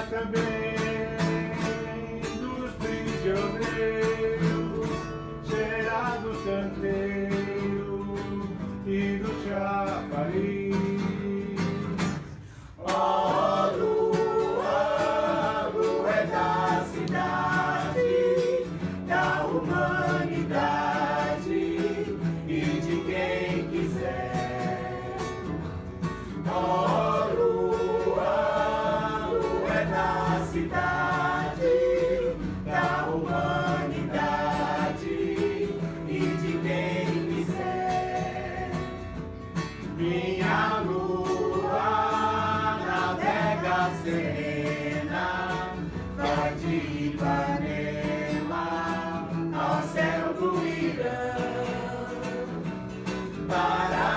também dos prisioneiros, cheira do canteiro e do chafariz. Ó lua, lua é da cidade, da humanidade e de quem quiser. Ó lua, lua é da cidade, da humanidade e de quem quiser. Minha lua navega serena, vai de Ipanema ao céu do Irã. Para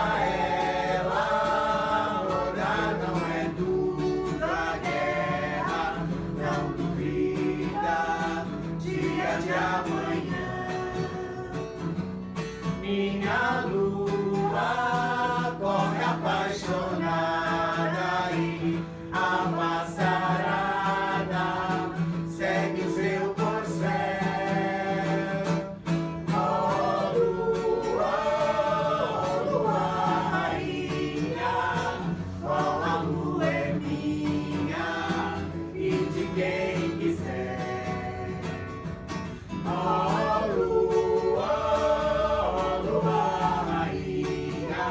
ela, orar não é duro, a guerra não duvida, dia de amanhã. Minha lua corre apaixonada e amassarada segue o seu corcel. Ó lua, rainha, qual a lua é minha e de quem quiser. Ó lua, rainha,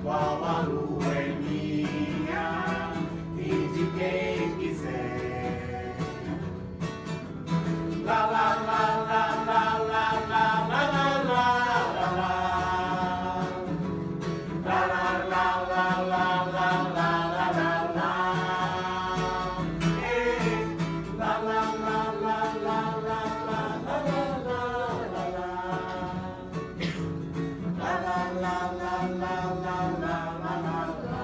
qual a lua é minha e de quem quiser. La la la la la la la la la la la la. La la la la la la la la la la. Eh, la la la la la la la la la la la la. La la la la la la la la la la.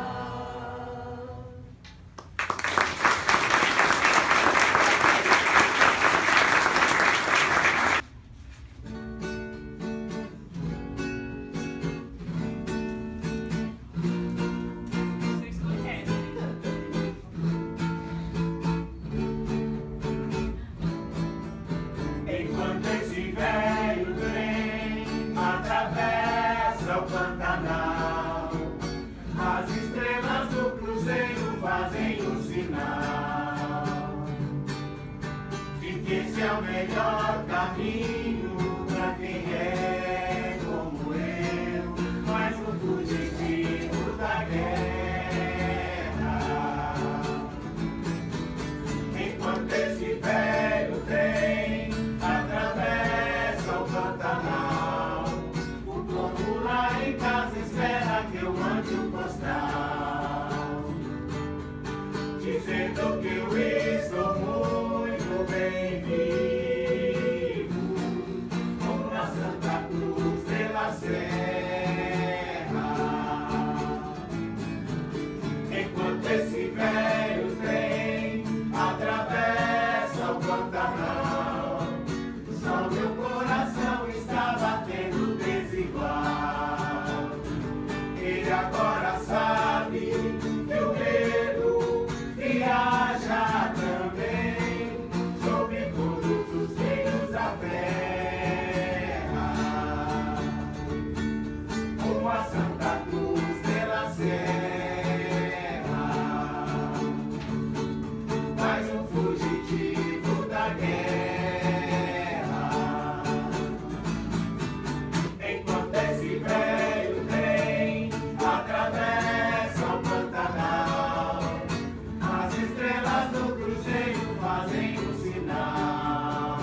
Enquanto esse velho trem atravessa o Pantanal, as estrelas do cruzeiro fazem um sinal de que esse é o melhor caminho pra quem é como eu, mais um fugitivo da guerra. Enquanto esse velho trem atravessa o Pantanal, o povo lá em casa espera que eu mande um postal, dizendo que eu estou muito bem vivo, como na Santa Cruz de la Serra. Enquanto esse velho trem atravessa o Pantanal, só meu coração está batendo desigual. Ele agora sabe que o medo viaja também sobre todos os reinos da terra, como a Santa Cruz de la Serra, mais um fugitivo da guerra. Enquanto esse velho trem atravessa o Pantanal, as estrelas do cruzeiro fazem um sinal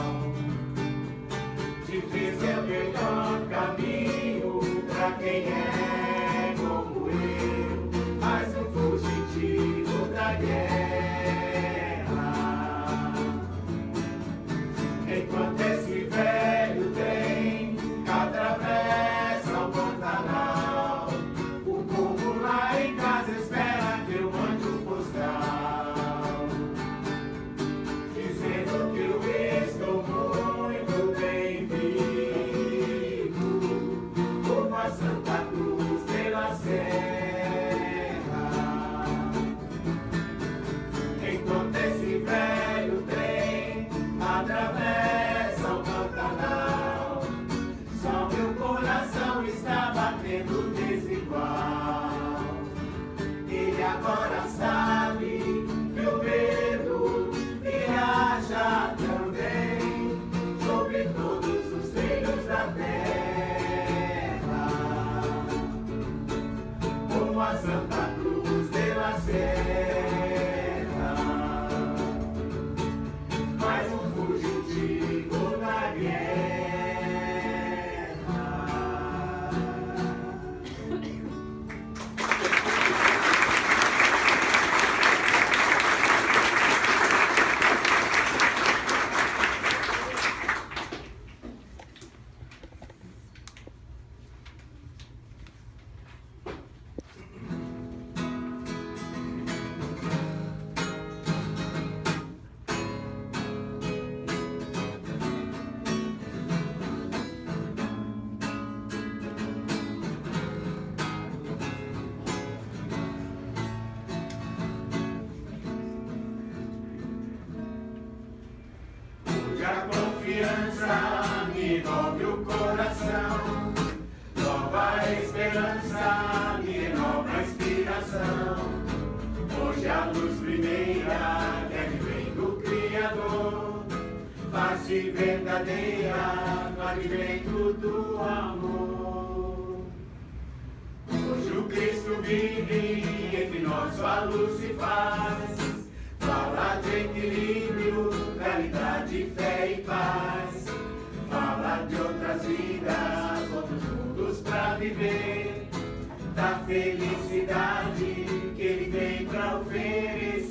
de que esse é o melhor caminho pra quem é como eu, mais um fugitivo da guerra. Enquanto esse velho trem atravessa o Pantanal, o povo lá em casa espera que eu mande um postal, dizendo que eu estou muito bem vivo, como a Santa Cruz face verdadeira no advento do amor. Hoje o Cristo vive, entre nós a luz se faz, fala de equilíbrio, caridade, fé e paz, fala de outras vidas, outros mundos pra viver, da felicidade que ele tem pra oferecer.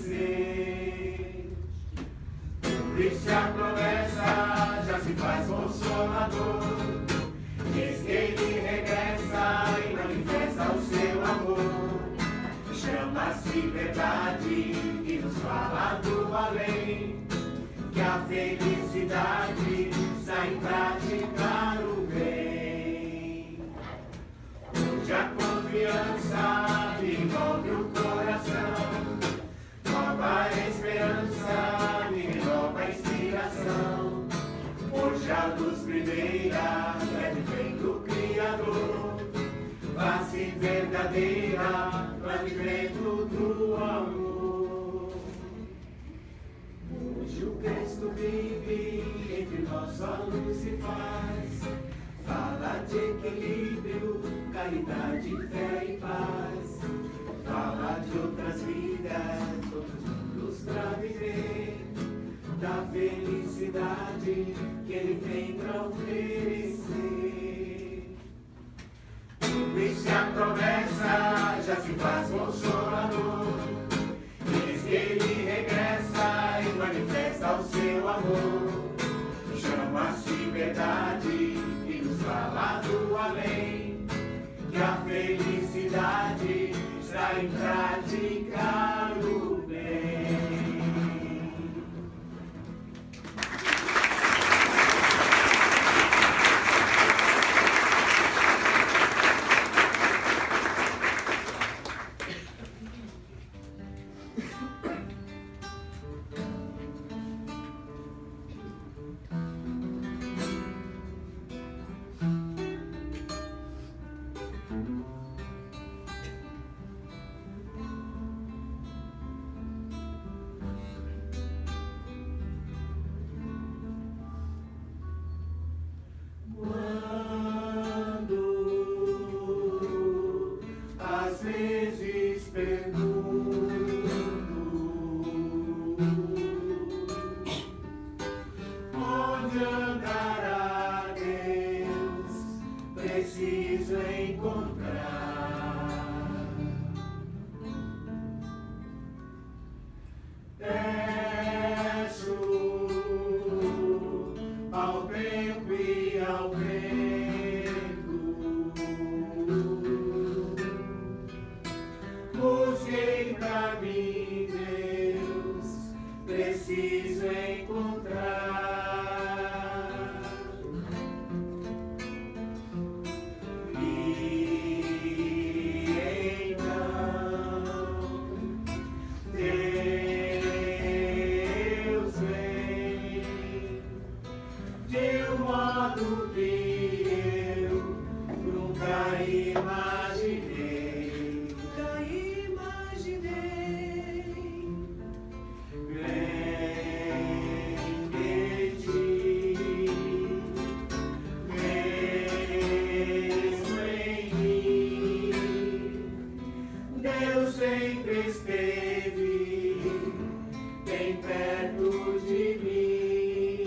Por isso a promessa já se faz consolador, eis que ele regressa e manifesta o seu amor. Chama-se verdade e nos fala do além, que a felicidade está em praticar o bem. Hoje a confiança me envolve o coração, nova esperança me renova a inspiração. Hoje a luz primeira vem do Criador, face verdadeira no advento do amor. Hoje o Cristo vive, entre nós a luz se faz, fala de equilíbrio, caridade, fé e paz, fala de outras vidas, outros mundos pra viver, da felicidade que ele tem pra oferecer. Por isso a promessa já se faz consolador, eis que ele regressa e manifesta o seu amor. Chama-se verdade e nos fala do além, que a felicidade está em praticar o bem. Preciso encontrar. Peço ao tempo e ao vento, busquei pra mim, Deus, preciso encontrar. Sempre esteve bem perto de mim.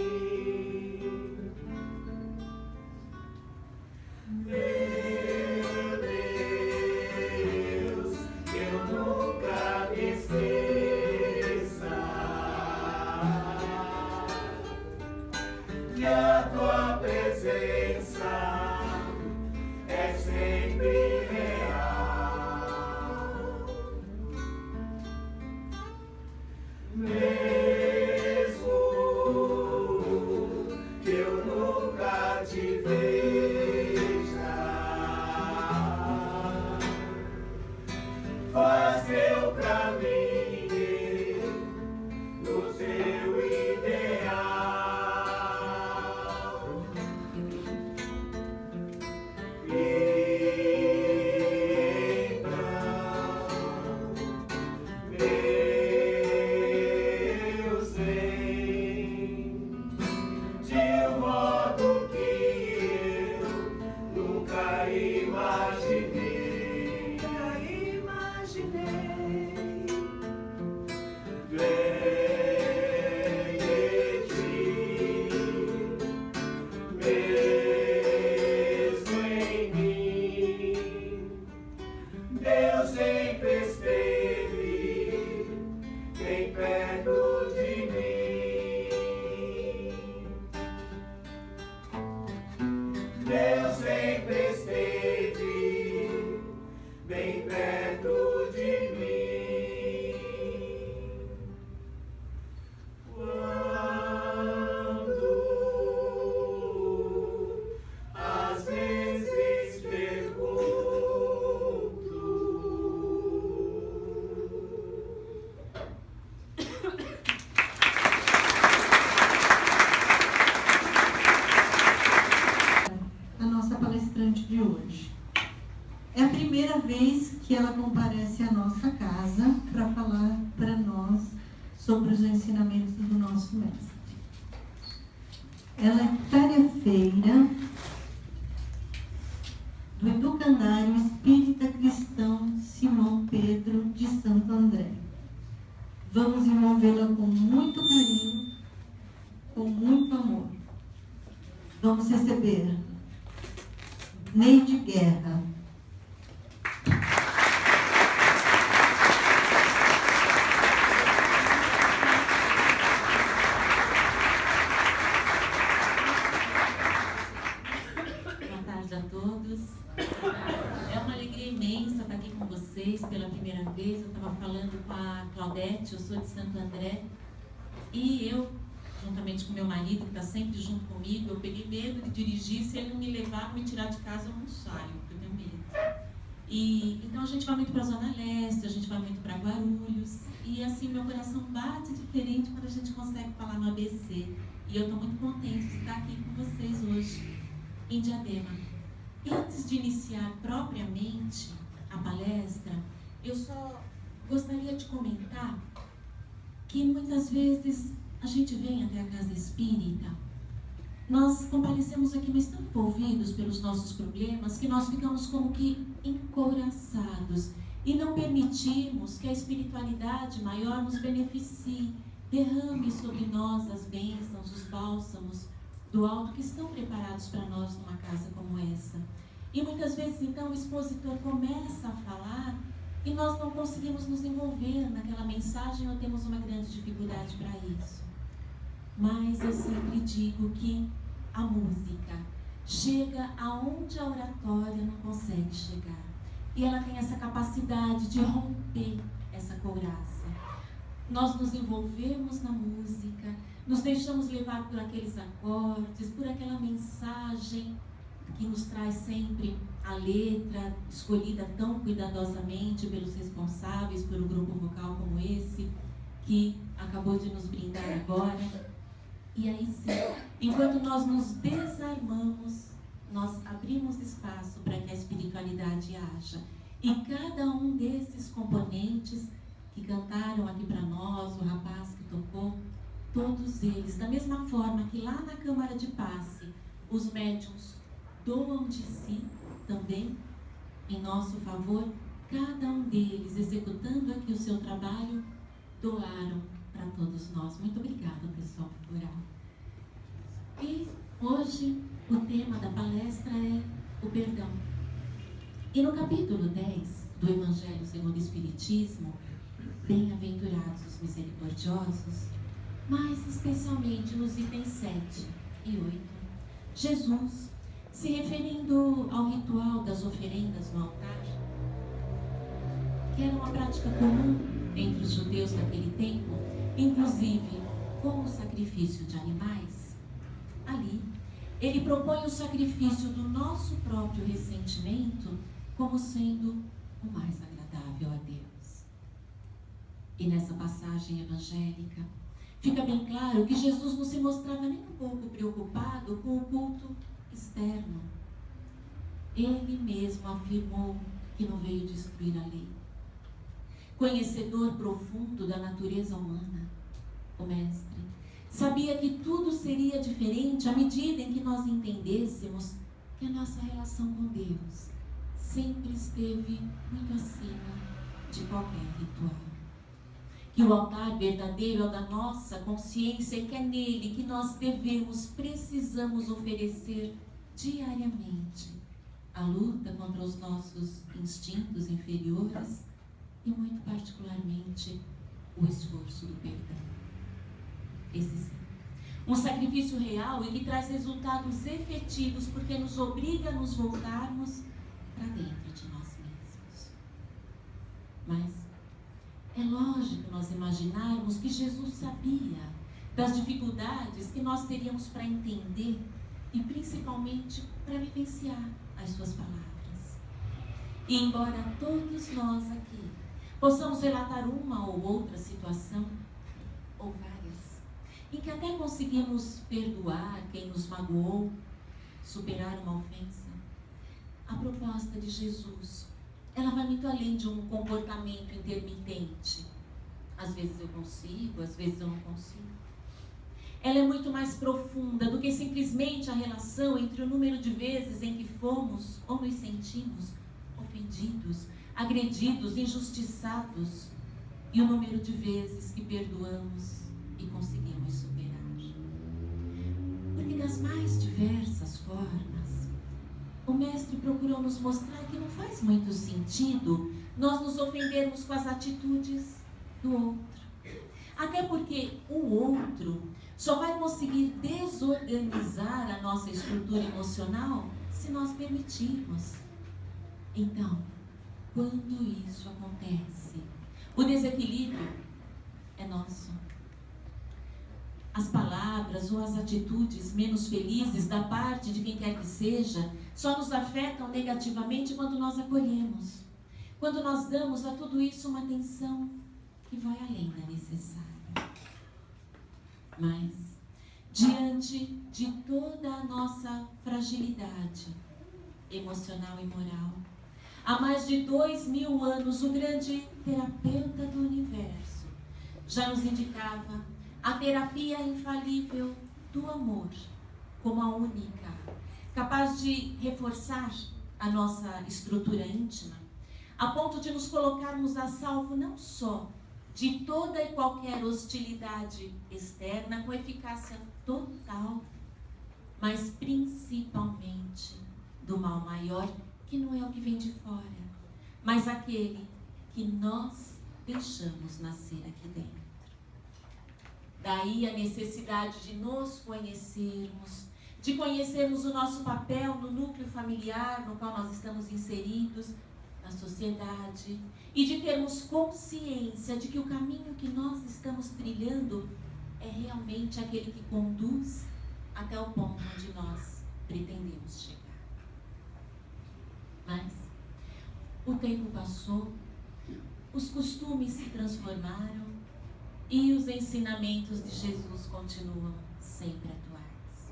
Meu Deus, que eu nunca me esqueça que a tua presença é sempre real. Mesmo que ela comparece à nossa casa para falar para nós sobre os ensinamentos do nosso mestre. Ela é tarefeira do Educandário Espírita Cristão Simão Pedro de Santo André. Vamos envolvê-la com muito carinho, com muito amor. Vamos receber Neide Guerra. Boa tarde a todos. É uma alegria imensa estar aqui com vocês pela primeira vez. Eu estava falando com a Claudete, eu sou de Santo André, e eu, juntamente com meu marido, que está sempre junto comigo, eu peguei medo de dirigir. Se ele não me levar, me tirar de casa, eu não saio, porque eu tenho medo. E então a gente vai muito para a Zona Leste, a gente vai muito para Guarulhos, e assim meu coração bate diferente quando a gente consegue falar no ABC. E eu estou muito contente de estar aqui com vocês hoje, em Diadema. E antes de iniciar propriamente a palestra, eu só gostaria de comentar que muitas vezes a gente vem até a casa espírita, nós comparecemos aqui, mas tão envolvidos pelos nossos problemas, que nós ficamos como que encouraçados e não permitimos que a espiritualidade maior nos beneficie, derrame sobre nós as bênçãos, os bálsamos do alto que estão preparados para nós numa casa como essa. E muitas vezes então o expositor começa a falar e nós não conseguimos nos envolver naquela mensagem ou temos uma grande dificuldade para isso. Mas eu sempre digo que a música chega aonde a oratória não consegue chegar. E ela tem essa capacidade de romper essa couraça. Nós nos envolvemos na música, nos deixamos levar por aqueles acordes, por aquela mensagem que nos traz sempre a letra escolhida tão cuidadosamente pelos responsáveis, por um grupo vocal como esse, que acabou de nos brindar agora. E aí sim, enquanto nós nos desarmamos, nós abrimos espaço para que a espiritualidade haja. E cada um desses componentes que cantaram aqui para nós, o rapaz que tocou, todos eles, da mesma forma que lá na Câmara de Passe, os médiuns doam de si também, em nosso favor, cada um deles, executando aqui o seu trabalho, doaram para todos nós. Muito obrigada, pessoal, por orar. E hoje o tema da palestra é o perdão. E no capítulo 10 do Evangelho segundo o Espiritismo, bem-aventurados os misericordiosos, mas especialmente nos itens 7 e 8, Jesus, se referindo ao ritual das oferendas no altar, que era uma prática comum entre os judeus naquele tempo, inclusive com o sacrifício de animais, ali ele propõe o sacrifício do nosso próprio ressentimento como sendo o mais agradável a Deus. E nessa passagem evangélica fica bem claro que Jesus não se mostrava nem um pouco preocupado com o culto externo. Ele mesmo afirmou que não veio destruir a lei. Conhecedor profundo da natureza humana, o Mestre sabia que tudo seria diferente à medida em que nós entendêssemos que a nossa relação com Deus sempre esteve muito acima de qualquer ritual. Que o altar verdadeiro é o da nossa consciência e que é nele que nós precisamos oferecer diariamente a luta contra os nossos instintos inferiores e muito particularmente o esforço do perdão. Esse sim, um sacrifício real e que traz resultados efetivos porque nos obriga a nos voltarmos para dentro de nós mesmos. Mas é lógico nós imaginarmos que Jesus sabia das dificuldades que nós teríamos para entender e principalmente para vivenciar as suas palavras. E embora todos nós aqui possamos relatar uma ou outra situação, ou várias, em que até conseguimos perdoar quem nos magoou, superar uma ofensa, a proposta de Jesus ela vai muito além de um comportamento intermitente. Às vezes eu consigo, às vezes eu não consigo. Ela é muito mais profunda do que simplesmente a relação entre o número de vezes em que fomos ou nos sentimos ofendidos, agredidos, injustiçados, e o número de vezes que perdoamos e conseguimos superar. Porque das mais diversas formas, o Mestre procurou nos mostrar que não faz muito sentido nós nos ofendermos com as atitudes do outro. Até porque o outro só vai conseguir desorganizar a nossa estrutura emocional se nós permitirmos. Então, quando isso acontece, o desequilíbrio é nosso. As palavras ou as atitudes menos felizes da parte de quem quer que seja só nos afetam negativamente quando nós acolhemos. Quando nós damos a tudo isso uma atenção que vai além da necessária. Mas, diante de toda a nossa fragilidade emocional e moral, há mais de 2000 anos, o grande terapeuta do universo já nos indicava a terapia infalível do amor como a única, capaz de reforçar a nossa estrutura íntima, a ponto de nos colocarmos a salvo não só de toda e qualquer hostilidade externa com eficácia total, mas principalmente do mal maior, que não é o que vem de fora, mas aquele que nós deixamos nascer aqui dentro. Daí a necessidade de nos conhecermos, de conhecermos o nosso papel no núcleo familiar no qual nós estamos inseridos, na sociedade, e de termos consciência de que o caminho que nós estamos trilhando é realmente aquele que conduz até o ponto onde nós pretendemos chegar. Mas o tempo passou, os costumes se transformaram e os ensinamentos de Jesus continuam sempre atuais.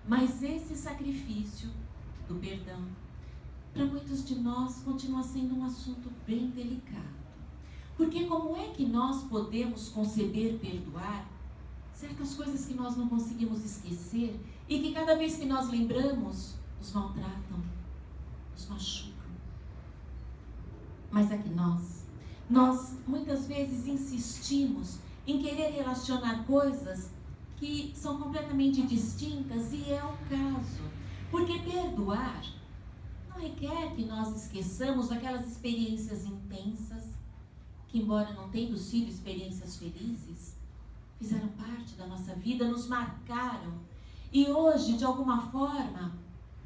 Mas esse sacrifício do perdão, para muitos de nós, continua sendo um assunto bem delicado. Porque como é que nós podemos conceber perdoar certas coisas que nós não conseguimos esquecer e que cada vez que nós lembramos, nos maltratam, nos machucam? Mas é que nós muitas vezes insistimos em querer relacionar coisas que são completamente distintas, e é o caso. Porque perdoar não requer que nós esqueçamos aquelas experiências intensas, que embora não tenham sido experiências felizes, fizeram parte da nossa vida, nos marcaram, e hoje, de alguma forma,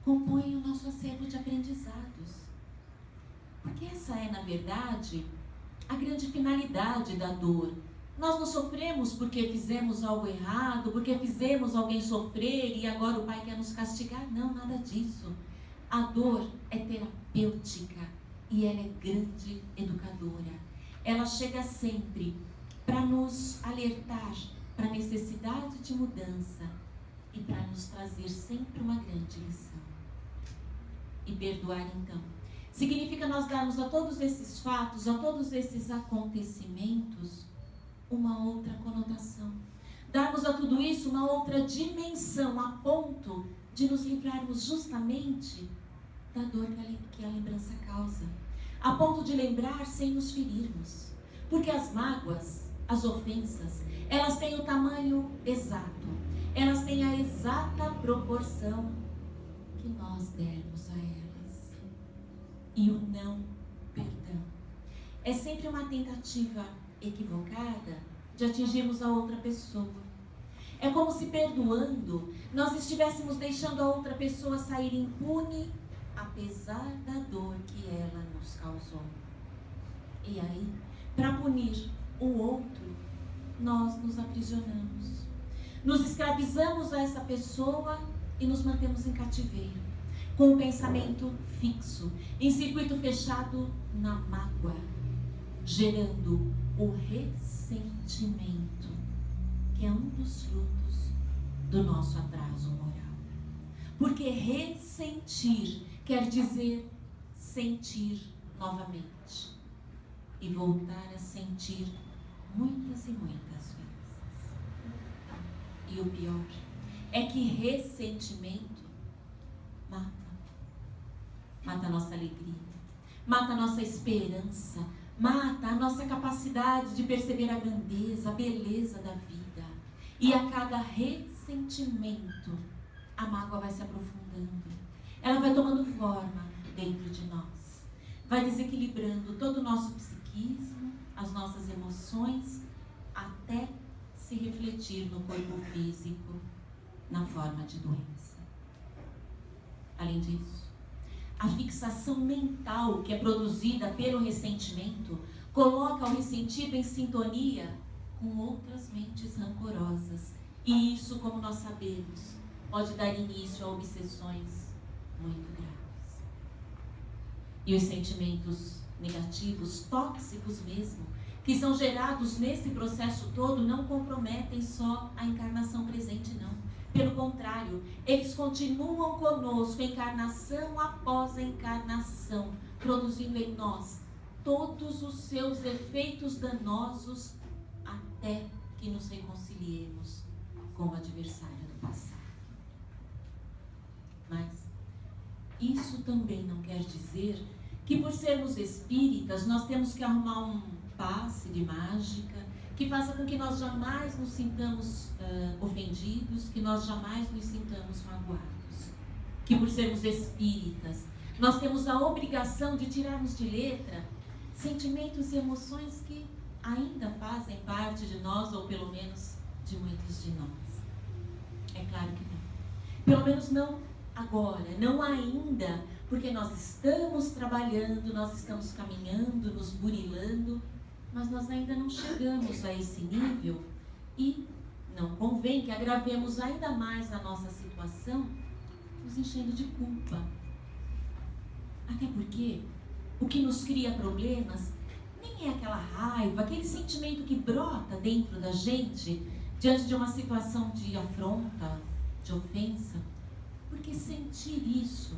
compõem o nosso acervo de aprendizados. Porque essa é, na verdade, a grande finalidade da dor. Nós não sofremos porque fizemos algo errado, porque fizemos alguém sofrer e agora o Pai quer nos castigar. Não, nada disso. A dor é terapêutica e ela é grande educadora. Ela chega sempre para nos alertar para a necessidade de mudança e para nos trazer sempre uma grande lição. E perdoar, então, significa nós darmos a todos esses fatos, a todos esses acontecimentos, uma outra conotação. Darmos a tudo isso uma outra dimensão, a ponto de nos livrarmos justamente da dor que a lembrança causa. A ponto de lembrar sem nos ferirmos. Porque as mágoas, as ofensas, elas têm o tamanho exato. Elas têm a exata proporção que nós dermos a elas. E o não perdão é sempre uma tentativa equivocada de atingirmos a outra pessoa. É como se perdoando, nós estivéssemos deixando a outra pessoa sair impune, apesar da dor que ela nos causou. E aí, para punir o outro, nós nos aprisionamos. Nos escravizamos a essa pessoa e nos mantemos em cativeiro, com o pensamento fixo, em circuito fechado na mágoa, gerando o ressentimento, que é um dos frutos do nosso atraso moral. Porque ressentir quer dizer sentir novamente e voltar a sentir muitas e muitas vezes. E o pior é que ressentimento mata. Mata a nossa alegria, mata a nossa esperança, mata a nossa capacidade de perceber a grandeza, a beleza da vida. E a cada ressentimento, a mágoa vai se aprofundando. Ela vai tomando forma dentro de nós. Vai desequilibrando todo o nosso psiquismo, as nossas emoções, até se refletir no corpo físico, na forma de doença. Além disso, a fixação mental que é produzida pelo ressentimento coloca o ressentido em sintonia com outras mentes rancorosas. E isso, como nós sabemos, pode dar início a obsessões muito graves. E os sentimentos negativos, tóxicos mesmo, que são gerados nesse processo todo, não comprometem só a encarnação presente, não. Pelo contrário, eles continuam conosco, encarnação após encarnação, produzindo em nós todos os seus efeitos danosos até que nos reconciliemos com o adversário do passado. Mas isso também não quer dizer que por sermos espíritas nós temos que arrumar um passe de mágica que faça com que nós jamais nos sintamos ofendidos, que nós jamais nos sintamos magoados. Que por sermos espíritas, nós temos a obrigação de tirarmos de letra sentimentos e emoções que ainda fazem parte de nós, ou pelo menos de muitos de nós. É claro que não. Pelo menos não agora, não ainda, porque nós estamos trabalhando, nós estamos caminhando, nos burilando, mas nós ainda não chegamos a esse nível e não convém que agravemos ainda mais a nossa situação, nos enchendo de culpa. Até porque o que nos cria problemas nem é aquela raiva, aquele sentimento que brota dentro da gente diante de uma situação de afronta, de ofensa, porque sentir isso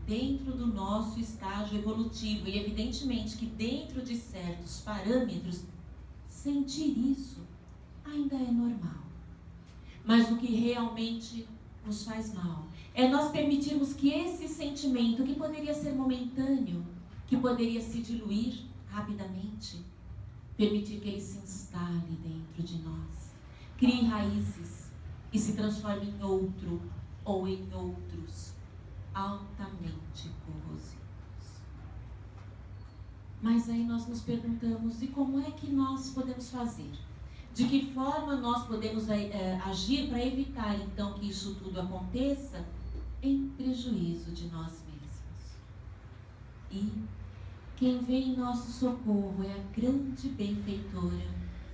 dentro do nosso estágio evolutivo, e evidentemente que dentro de certos parâmetros, sentir isso ainda é normal. Mas o que realmente nos faz mal é nós permitirmos que esse sentimento, que poderia ser momentâneo, que poderia se diluir rapidamente, permitir que ele se instale dentro de nós, crie raízes e se transforme em outro ou em outros altamente corrosivos. Mas aí nós nos perguntamos, e como é que nós podemos fazer? De que forma nós podemos agir para evitar então que isso tudo aconteça em prejuízo de nós mesmos? E quem vem em nosso socorro é a grande benfeitora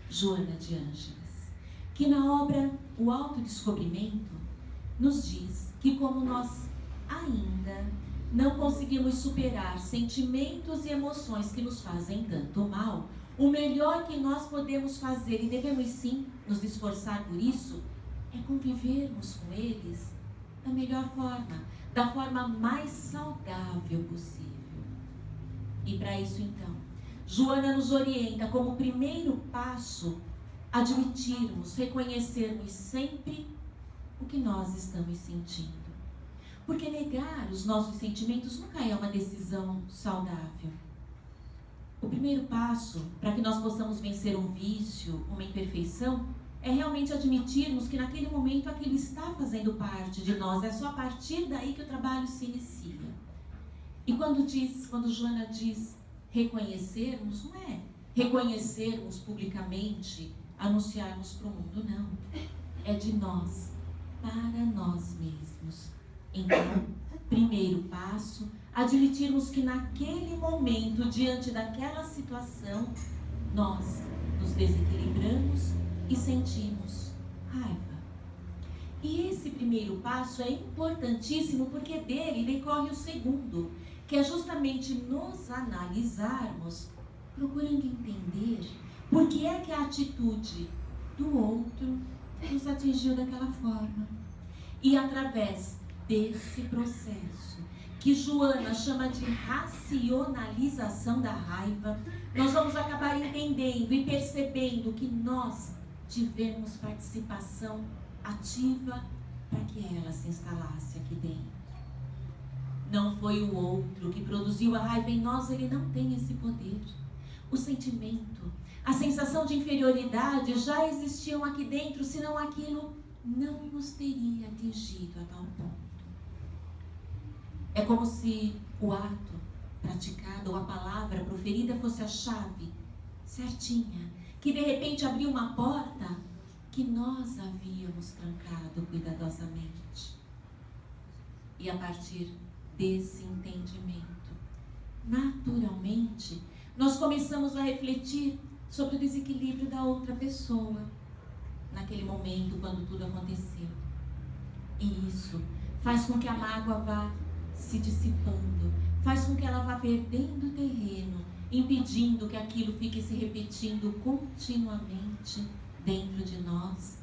Joana de Ângeles, que na obra O Autodescobrimento nos diz que como nós ainda não conseguimos superar sentimentos e emoções que nos fazem tanto mal, o melhor que nós podemos fazer, e devemos sim nos esforçar por isso, é convivermos com eles da melhor forma, da forma mais saudável possível. E para isso então, Joana nos orienta como primeiro passo admitirmos, reconhecermos sempre o que nós estamos sentindo. Porque negar os nossos sentimentos nunca é uma decisão saudável. O primeiro passo para que nós possamos vencer um vício, uma imperfeição, é realmente admitirmos que naquele momento aquilo está fazendo parte de nós. É só a partir daí que o trabalho se inicia. E quando Joana diz reconhecermos, não é reconhecermos publicamente, anunciarmos para o mundo, não. É de nós, para nós mesmos. Então, primeiro passo, admitirmos que naquele momento, diante daquela situação, nós nos desequilibramos e sentimos raiva. E esse primeiro passo é importantíssimo porque dele decorre o segundo, que é justamente nos analisarmos, procurando entender por que é que a atitude do outro nos atingiu daquela forma. E através desse processo, que Joana chama de racionalização da raiva, nós vamos acabar entendendo e percebendo que nós tivemos participação ativa para que ela se instalasse aqui dentro. Não foi o outro que produziu a raiva em nós, ele não tem esse poder. O sentimento, a sensação de inferioridade já existiam aqui dentro, senão aquilo não nos teria atingido a tal ponto. É como se o ato praticado ou a palavra proferida fosse a chave certinha, que de repente abriu uma porta que nós havíamos trancado cuidadosamente. E a partir desse entendimento, naturalmente, nós começamos a refletir sobre o desequilíbrio da outra pessoa, naquele momento, quando tudo aconteceu. E isso faz com que a mágoa vá se dissipando, faz com que ela vá perdendo terreno, impedindo que aquilo fique se repetindo continuamente dentro de nós,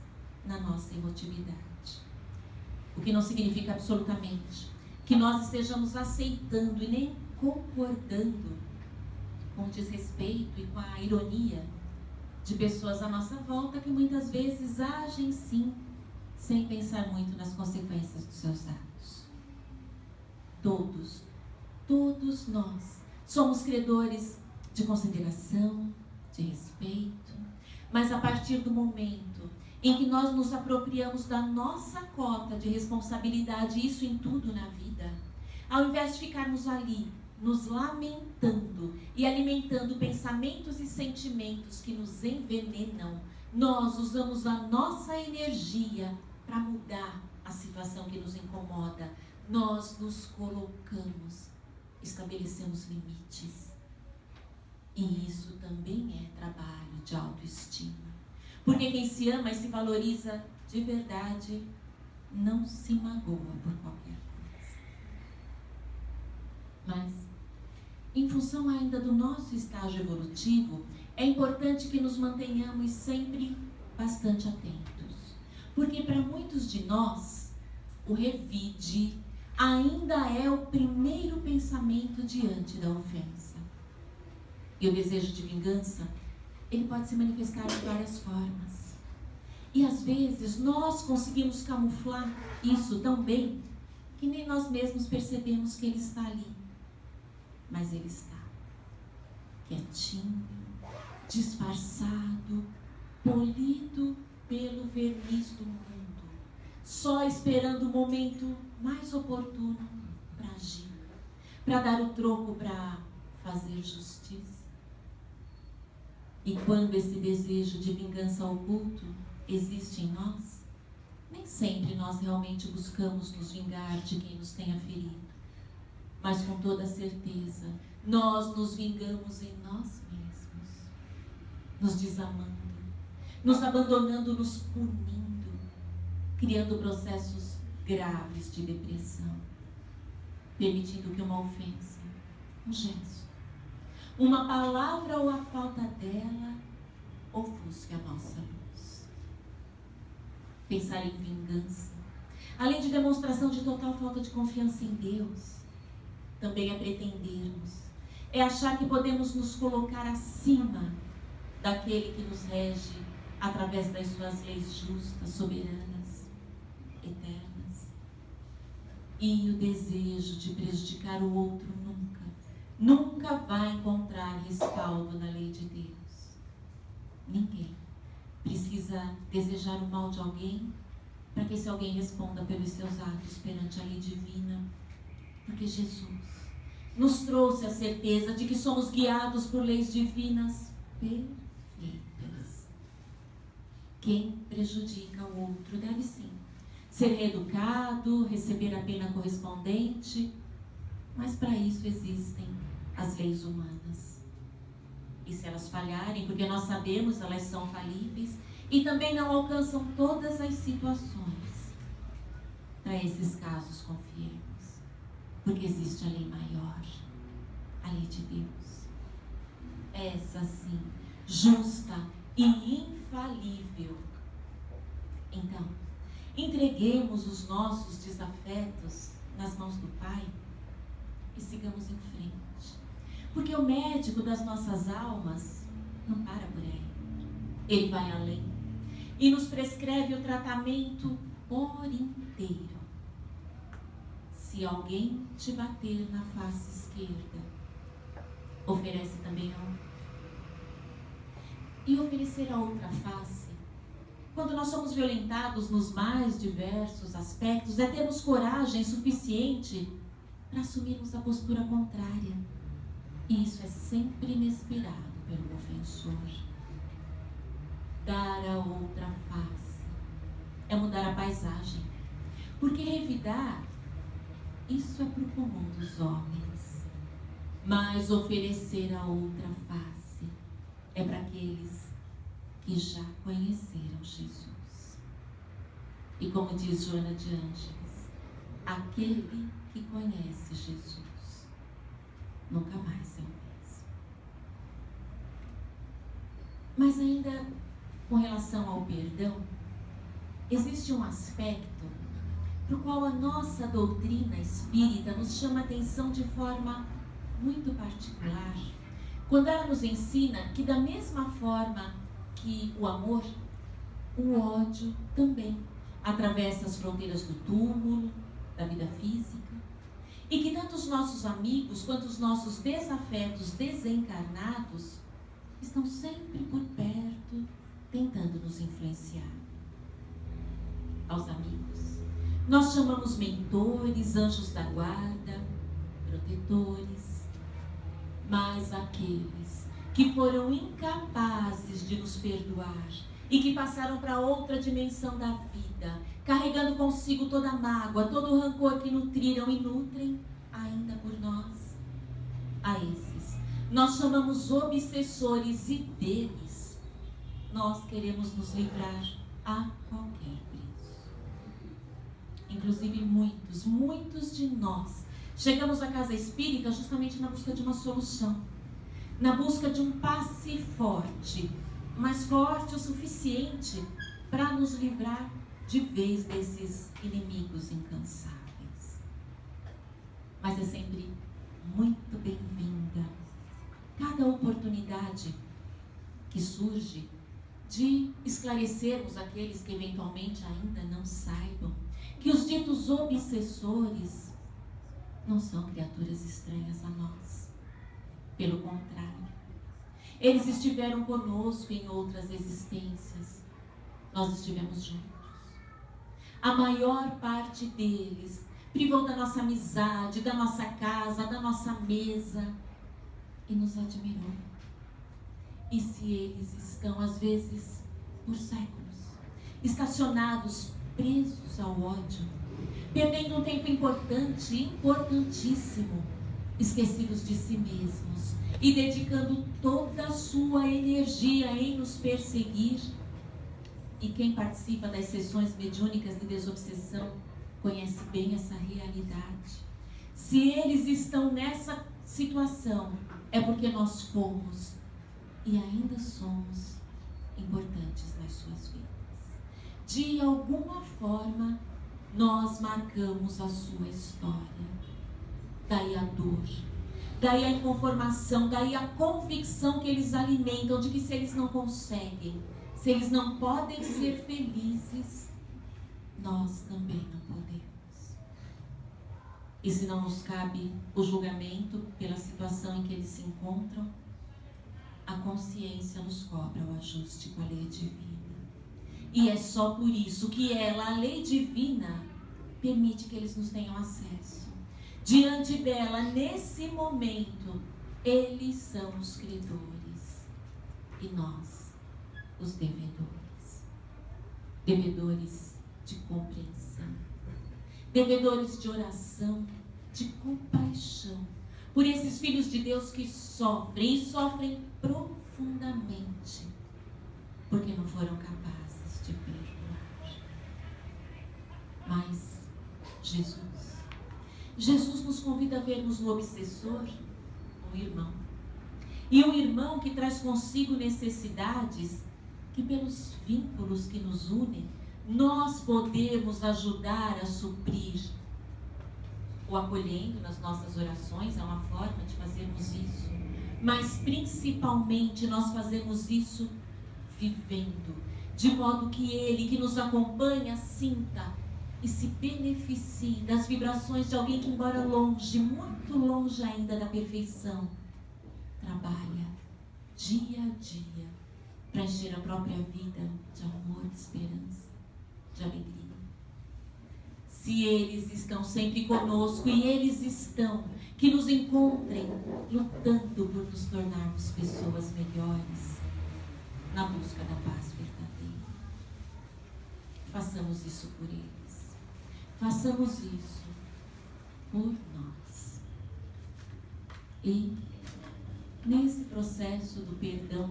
na nossa emotividade. O que não significa absolutamente que nós estejamos aceitando e nem concordando com o desrespeito e com a ironia de pessoas à nossa volta que muitas vezes agem sim, sem pensar muito nas consequências dos seus atos. Todos nós somos credores de consideração, de respeito, mas a partir do momento em que nós nos apropriamos da nossa cota de responsabilidade, isso em tudo na vida, ao invés de ficarmos ali nos lamentando e alimentando pensamentos e sentimentos que nos envenenam, nós usamos a nossa energia para mudar a situação que nos incomoda. Nós nos colocamos, estabelecemos limites. E isso também é trabalho de autoestima. Porque quem se ama e se valoriza de verdade não se magoa por qualquer coisa. Mas, em função ainda do nosso estágio evolutivo, é importante que nos mantenhamos sempre bastante atentos. Porque para muitos de nós, o revide ainda é o primeiro pensamento diante da ofensa. E o desejo de vingança, ele pode se manifestar de várias formas. E às vezes nós conseguimos camuflar isso tão bem que nem nós mesmos percebemos que ele está ali. Mas ele está quietinho, disfarçado, polido pelo verniz do mundo, só esperando o momento mais oportuno para agir, para dar o troco, para fazer justiça. E quando esse desejo de vingança oculto existe em nós, nem sempre nós realmente buscamos nos vingar de quem nos tenha ferido. Mas com toda certeza, nós nos vingamos em nós mesmos, nos desamando, nos abandonando, nos punindo, criando processos graves de depressão, permitindo que uma ofensa, um gesto, uma palavra ou a falta dela ofusque a nossa luz. Pensar em vingança, além de demonstração de total falta de confiança em Deus, também é pretendermos, é achar que podemos nos colocar acima daquele que nos rege através das suas leis justas, soberanas, eternas. E o desejo de prejudicar o outro nunca vai encontrar respaldo na lei de Deus. Ninguém precisa desejar o mal de alguém para que esse alguém responda pelos seus atos perante a lei divina. Porque Jesus nos trouxe a certeza de que somos guiados por leis divinas perfeitas. Quem prejudica o outro deve sim ser reeducado, receber a pena correspondente, mas para isso existem as leis humanas. E se elas falharem, porque nós sabemos, elas são falíveis e também não alcançam todas as situações, para esses casos confiemos. Porque existe a lei maior, a lei de Deus. Essa sim, justa e infalível. Então, entreguemos os nossos desafetos nas mãos do Pai e sigamos em frente. Porque o médico das nossas almas não para por aí. Ele vai além e nos prescreve o tratamento por inteiro. Se alguém te bater na face esquerda, oferece também a outra. E oferecer a outra face, quando nós somos violentados nos mais diversos aspectos, é termos coragem suficiente para assumirmos a postura contrária. E isso é sempre inesperado pelo ofensor. Dar a outra face é mudar a paisagem. Porque revidar, isso é para o comum dos homens. Mas oferecer a outra face é para aqueles que já conheceram Jesus. E como diz Joana de Ângeles, aquele que conhece Jesus nunca mais é o mesmo. Mas ainda com relação ao perdão, existe um aspecto para o qual a nossa doutrina espírita nos chama a atenção de forma muito particular, quando ela nos ensina que da mesma forma que o amor, o ódio também atravessa as fronteiras do túmulo, da vida física, e que tanto os nossos amigos quanto os nossos desafetos desencarnados estão sempre por perto, tentando nos influenciar. Aos amigos nós chamamos mentores, anjos da guarda, protetores, mas aqueles que foram incapazes de nos perdoar e que passaram para outra dimensão da vida, carregando consigo toda a mágoa, todo o rancor que nutriram e nutrem ainda por nós, a esses nós chamamos obsessores, e deles nós queremos nos livrar a qualquer preço. Inclusive muitos de nós chegamos à casa espírita justamente na busca de uma solução, na busca de um passe forte, mas forte o suficiente para nos livrar de vez desses inimigos incansáveis. Mas é sempre muito bem-vinda cada oportunidade que surge de esclarecermos aqueles que eventualmente ainda não saibam que os ditos obsessores não são criaturas estranhas a nós. Pelo contrário, eles estiveram conosco em outras existências. Nós estivemos juntos. A maior parte deles privou da nossa amizade, da nossa casa, da nossa mesa e nos admirou. E se eles estão, às vezes, por séculos, estacionados, presos ao ódio, perdendo um tempo importante, importantíssimo, esquecidos de si mesmos e dedicando toda a sua energia em nos perseguir. E quem participa das sessões mediúnicas de desobsessão conhece bem essa realidade. Se eles estão nessa situação, é porque nós fomos e ainda somos importantes nas suas vidas. De alguma forma, nós marcamos a sua história. Daí a dor, daí a inconformação, daí a convicção que eles alimentam de que se eles não conseguem, se eles não podem ser felizes, nós também não podemos. E se não nos cabe o julgamento pela situação em que eles se encontram, a consciência nos cobra o ajuste com a lei divina. E é só por isso que ela, a lei divina, permite que eles nos tenham acesso. Diante dela, nesse momento, eles são os credores e nós, os devedores. Devedores de compreensão, devedores de oração, de compaixão, por esses filhos de Deus que sofrem e sofrem profundamente, porque não foram capazes de perdoar. Mas Jesus nos convida a vermos no obsessor um irmão. E um irmão que traz consigo necessidades que, pelos vínculos que nos unem, nós podemos ajudar a suprir ou acolhendo nas nossas orações, é uma forma de fazermos isso. Mas principalmente nós fazemos isso vivendo, de modo que Ele que nos acompanha sinta e se beneficie das vibrações de alguém que, embora longe, muito longe ainda da perfeição, trabalha dia a dia para encher a própria vida de amor, de esperança, de alegria. Se eles estão sempre conosco, e eles estão, que nos encontrem lutando por nos tornarmos pessoas melhores na busca da paz verdadeira. Façamos isso por eles. Façamos isso por nós. E nesse processo do perdão,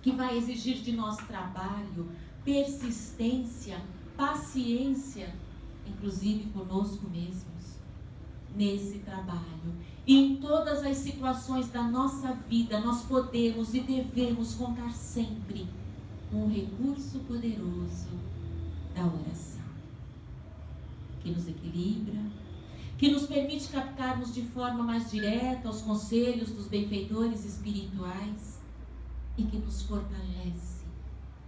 que vai exigir de nós trabalho, persistência, paciência, inclusive conosco mesmos, nesse trabalho e em todas as situações da nossa vida, nós podemos e devemos contar sempre com o recurso poderoso da oração, que nos equilibra, que nos permite captarmos de forma mais direta os conselhos dos benfeitores espirituais e que nos fortalece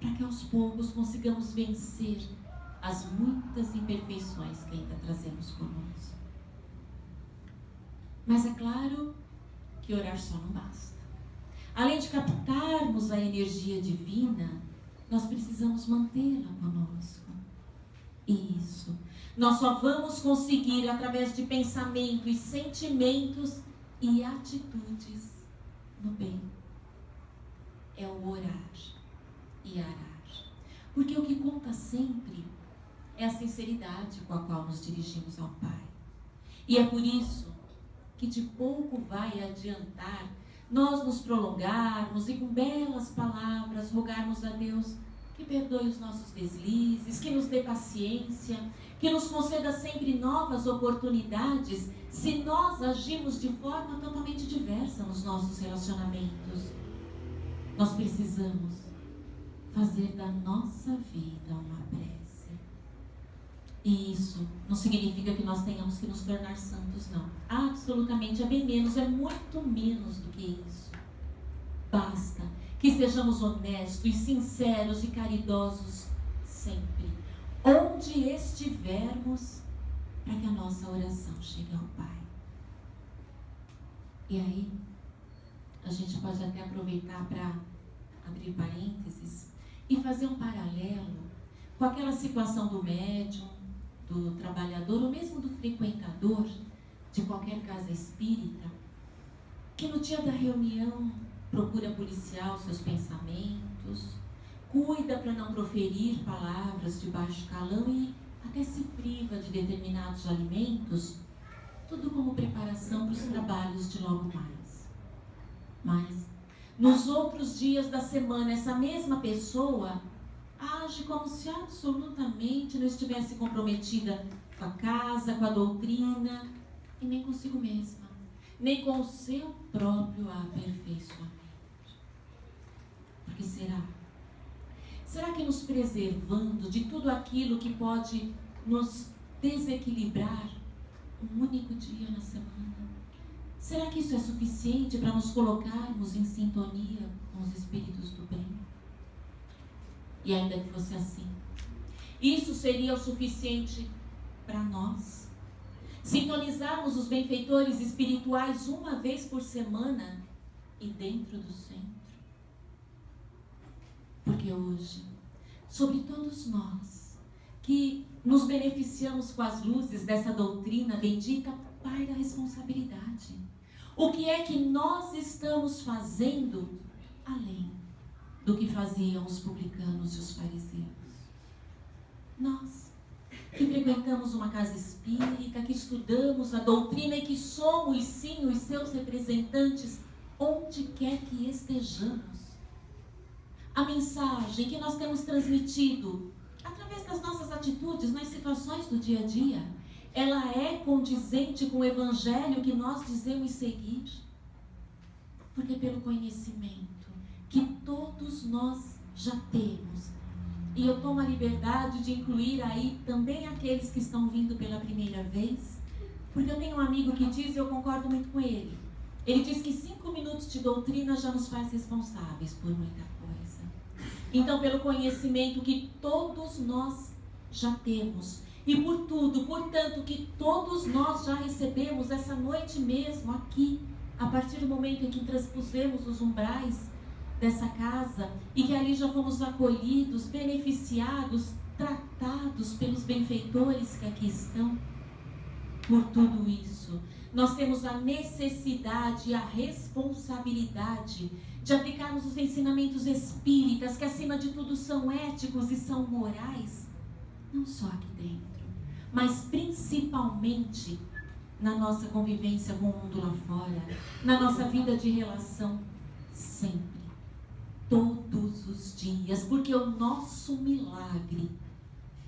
para que aos poucos consigamos vencer as muitas imperfeições que ainda trazemos conosco. Mas é claro que orar só não basta. Além de captarmos a energia divina, nós precisamos mantê-la conosco. Isso nós só vamos conseguir através de pensamentos, sentimentos e atitudes no bem. É o orar e arar. Porque o que conta sempre é a sinceridade com a qual nos dirigimos ao Pai. E é por isso que de pouco vai adiantar nós nos prolongarmos e com belas palavras rogarmos a Deus que perdoe os nossos deslizes, que nos dê paciência, que nos conceda sempre novas oportunidades, se nós agimos de forma totalmente diversa nos nossos relacionamentos. Nós precisamos fazer da nossa vida uma prece. E isso não significa que nós tenhamos que nos tornar santos, não. Absolutamente, é bem menos, é muito menos do que isso. Basta que sejamos honestos, sinceros e caridosos sempre, onde estivermos, para que a nossa oração chegue ao Pai. E aí, a gente pode até aproveitar para abrir parênteses e fazer um paralelo com aquela situação do médium, do trabalhador ou mesmo do frequentador de qualquer casa espírita, que no dia da reunião procura policiar os seus pensamentos, cuida para não proferir palavras de baixo calão e até se priva de determinados alimentos, tudo como preparação para os trabalhos de logo mais. Mas nos outros dias da semana, essa mesma pessoa age como se absolutamente não estivesse comprometida com a casa, com a doutrina, e nem consigo mesma, nem com o seu próprio aperfeiçoamento. Porque será que nos preservando de tudo aquilo que pode nos desequilibrar um único dia na semana, será que isso é suficiente para nos colocarmos em sintonia com os espíritos do bem? E ainda que fosse assim, isso seria o suficiente para nós sintonizarmos os benfeitores espirituais uma vez por semana e dentro do centro? Porque hoje, sobre todos nós que nos beneficiamos com as luzes dessa doutrina bendita, paira a responsabilidade. O que é que nós estamos fazendo além do que faziam os publicanos e os fariseus? Nós, que frequentamos uma casa espírita, que estudamos a doutrina e que somos, sim, os seus representantes, onde quer que estejamos. A mensagem que nós temos transmitido, através das nossas atitudes, nas situações do dia a dia, ela é condizente com o evangelho que nós dizemos seguir? Porque pelo conhecimento que todos nós já temos, e eu tomo a liberdade de incluir aí também aqueles que estão vindo pela primeira vez, Porque eu tenho um amigo que diz, e eu concordo muito com ele. Ele diz que 5 minutos de doutrina já nos faz responsáveis por muita coisa. Então, pelo conhecimento que todos nós já temos, e por tudo, portanto, que todos nós já recebemos essa noite mesmo aqui, a partir do momento em que transpusemos os umbrais dessa casa, e que ali já fomos acolhidos, beneficiados, tratados pelos benfeitores que aqui estão. Por tudo isso, nós temos a necessidade e a responsabilidade de aplicarmos os ensinamentos espíritas, que acima de tudo são éticos e são morais, não só aqui dentro, mas principalmente na nossa convivência com o mundo lá fora, na nossa vida de relação, sempre, todos os dias, porque o nosso milagre,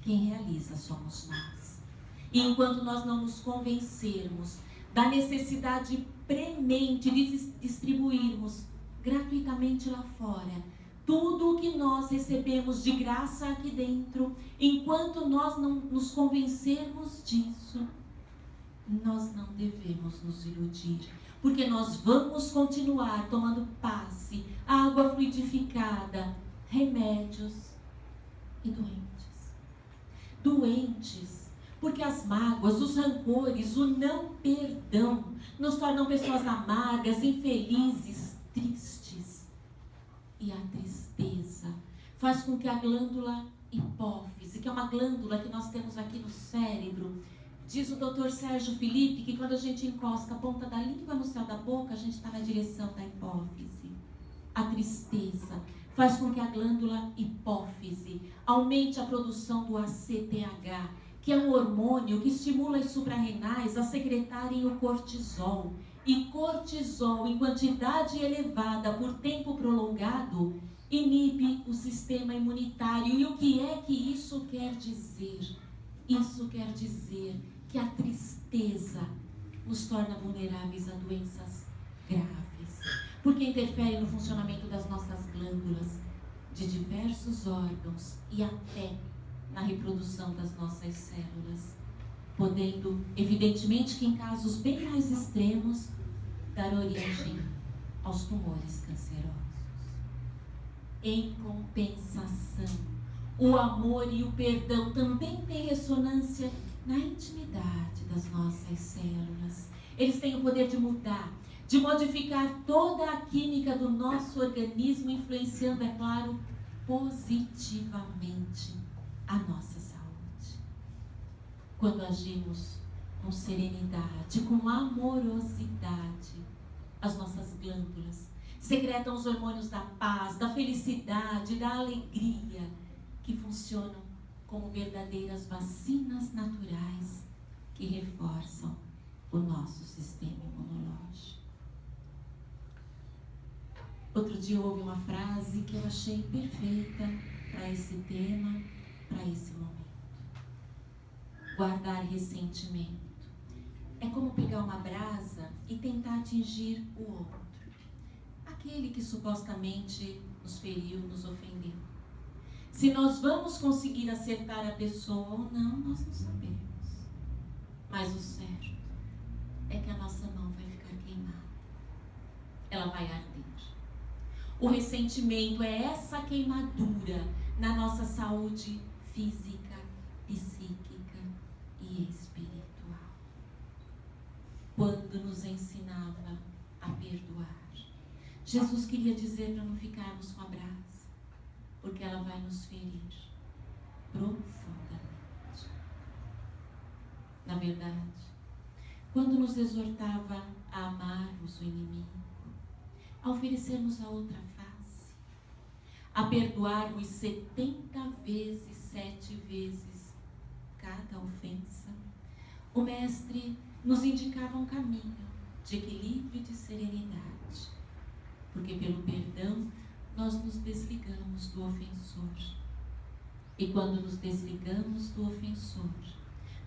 quem realiza somos nós. E enquanto nós não nos convencermos da necessidade premente de distribuirmos gratuitamente lá fora tudo o que nós recebemos de graça aqui dentro, enquanto nós não nos convencermos disso, nós não devemos nos iludir, porque nós vamos continuar tomando passe, água fluidificada, remédios e doentes, porque as mágoas, os rancores, o não perdão nos tornam pessoas amargas, infelizes, tristes. E a tristeza faz com que a glândula hipófise, que é uma glândula que nós temos aqui no cérebro, diz o Dr. Sérgio Felipe que quando a gente encosta a ponta da língua no céu da boca, a gente está na direção da hipófise. A tristeza faz com que a glândula hipófise aumente a produção do ACTH, que é um hormônio que estimula as suprarrenais a secretarem o cortisol. E cortisol em quantidade elevada por tempo prolongado inibe o sistema imunitário. E o que é que isso quer dizer? Isso quer dizer que a tristeza nos torna vulneráveis a doenças graves, porque interfere no funcionamento das nossas glândulas, de diversos órgãos e até na reprodução das nossas células, podendo, evidentemente que em casos bem mais extremos, dar origem aos tumores cancerosos. Em compensação, o amor e o perdão também têm ressonância na intimidade das nossas células. Eles têm o poder de mudar, de modificar toda a química do nosso organismo, influenciando, é claro, positivamente a nossa saúde. Quando agimos com serenidade, com amorosidade, as nossas glândulas secretam os hormônios da paz, da felicidade, da alegria, que funcionam como verdadeiras vacinas naturais que reforçam o nosso sistema imunológico. Outro dia eu ouvi uma frase que eu achei perfeita para esse tema, para esse momento. Guardar ressentimento é como pegar uma brasa e tentar atingir o outro, aquele que supostamente nos feriu, nos ofendeu. Se nós vamos conseguir acertar a pessoa ou não, nós não sabemos. Mas o certo é que a nossa mão vai ficar queimada. Ela vai arder. O ressentimento é essa queimadura na nossa saúde física, psíquica e espiritual. Quando nos ensinava a perdoar, Jesus queria dizer para não ficarmos com a brasa, porque ela vai nos ferir profundamente. Na verdade, quando nos exortava a amarmos o inimigo, a oferecermos a outra face, a perdoarmos 70 vezes, 7 vezes cada ofensa, o Mestre nos indicava um caminho de equilíbrio e de serenidade, porque pelo perdão nós nos desligamos do ofensor. E quando nos desligamos do ofensor,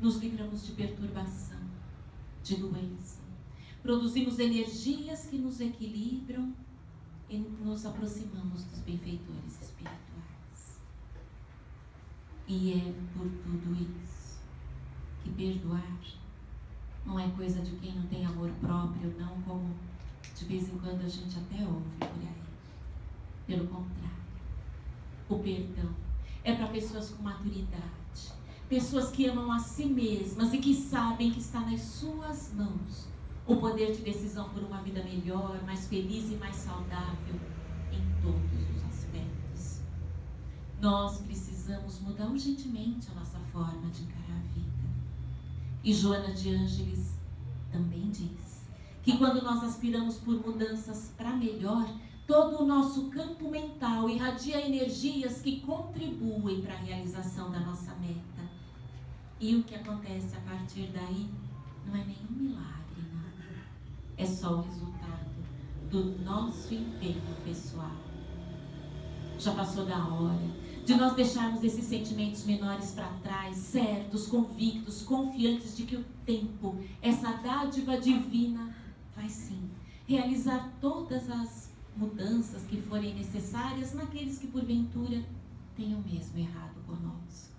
nos livramos de perturbação, de doença. Produzimos energias que nos equilibram e nos aproximamos dos benfeitores espirituais. E é por tudo isso que perdoar Não é coisa de quem não tem amor próprio, não, como de vez em quando a gente até ouve por aí. Pelo contrário, o perdão é para pessoas com maturidade, pessoas que amam a si mesmas e que sabem que está nas suas mãos o poder de decisão por uma vida melhor, mais feliz e mais saudável em todos os aspectos. Nós precisamos mudar urgentemente a nossa forma de encarar a vida. E Joana de Ângeles também diz que quando nós aspiramos por mudanças para melhor, todo o nosso campo mental irradia energias que contribuem para a realização da nossa meta. E o que acontece a partir daí não é nenhum milagre, não. É só o resultado do nosso empenho pessoal. Já passou da hora de nós deixarmos esses sentimentos menores para trás, certos, convictos, confiantes de que o tempo, essa dádiva divina, vai sim realizar todas as mudanças que forem necessárias naqueles que porventura tenham mesmo errado conosco.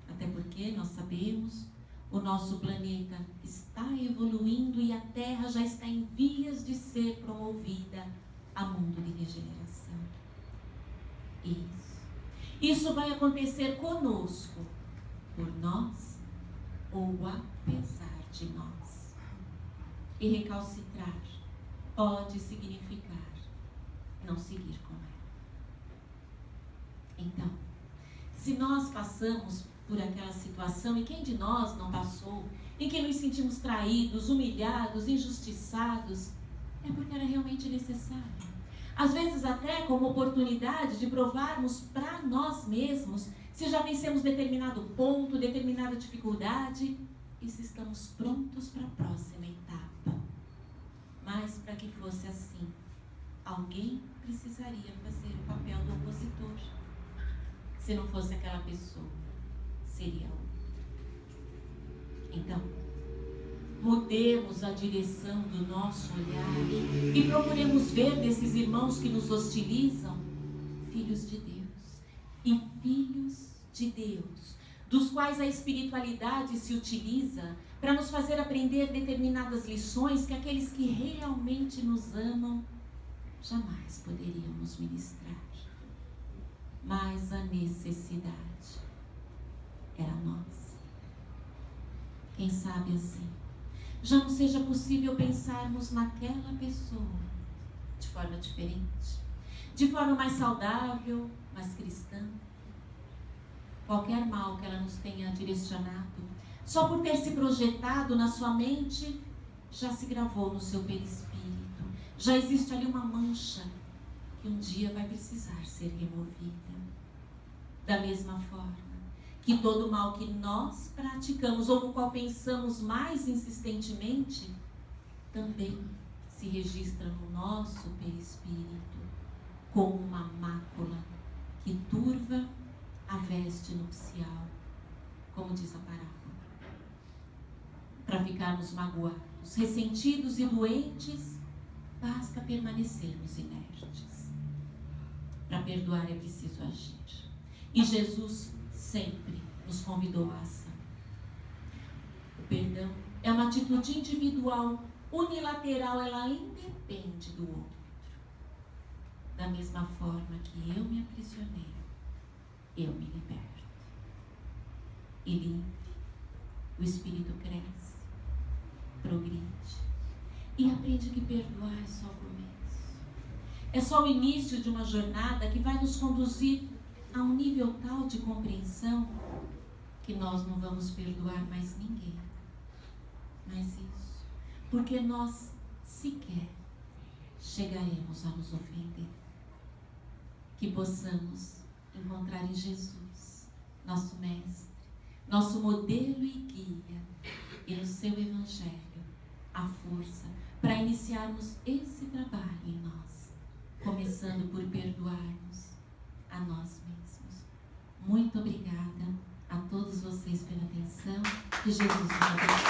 Até porque nós sabemos, o nosso planeta está evoluindo e a Terra já está em vias de ser promovida a mundo de regeneração. Isso vai acontecer conosco, por nós ou apesar de nós. E recalcitrar pode significar não seguir com ela. Então, se nós passamos por aquela situação, e quem de nós não passou, em que nos sentimos traídos, humilhados, injustiçados, é porque era realmente necessário. Às vezes até como oportunidade de provarmos para nós mesmos se já vencemos determinado ponto, determinada dificuldade e se estamos prontos para a próxima etapa. Mas para que fosse assim, alguém precisaria fazer o papel do opositor. Se não fosse aquela pessoa, seria outra. Então, mudemos a direção do nosso olhar e procuremos ver desses irmãos que nos hostilizam filhos de Deus e filhos de Deus, dos quais a espiritualidade se utiliza para nos fazer aprender determinadas lições que aqueles que realmente nos amam jamais poderíamos ministrar. Mas a necessidade era nossa. Quem sabe assim já não seja possível pensarmos naquela pessoa de forma diferente, de forma mais saudável, mais cristã. Qualquer mal que ela nos tenha direcionado, só por ter se projetado na sua mente, já se gravou no seu perispírito. Já existe ali uma mancha que um dia vai precisar ser removida. Da mesma forma que todo mal que nós praticamos ou no qual pensamos mais insistentemente, também se registra no nosso perispírito como uma mácula que turva a veste nupcial, como diz a parábola. Para ficarmos magoados, ressentidos e doentes, basta permanecermos inertes. Para perdoar é preciso agir. E Jesus sempre nos convidou à ação. O perdão é uma atitude individual, unilateral, ela independe do outro. Da mesma forma que eu me aprisionei, eu me liberto. E livre, o espírito cresce, progride e aprende que perdoar é só o começo. É só o início de uma jornada que vai nos conduzir a um nível tal de compreensão que nós não vamos perdoar mais ninguém. Mas isso, porque nós sequer chegaremos a nos ofender. Que possamos encontrar em Jesus, nosso Mestre, nosso modelo e guia, e no seu Evangelho, a força para iniciarmos esse trabalho em nós, começando por perdoarmos a nós mesmos. Muito obrigada a todos vocês pela atenção. Que Jesus nos abençoe.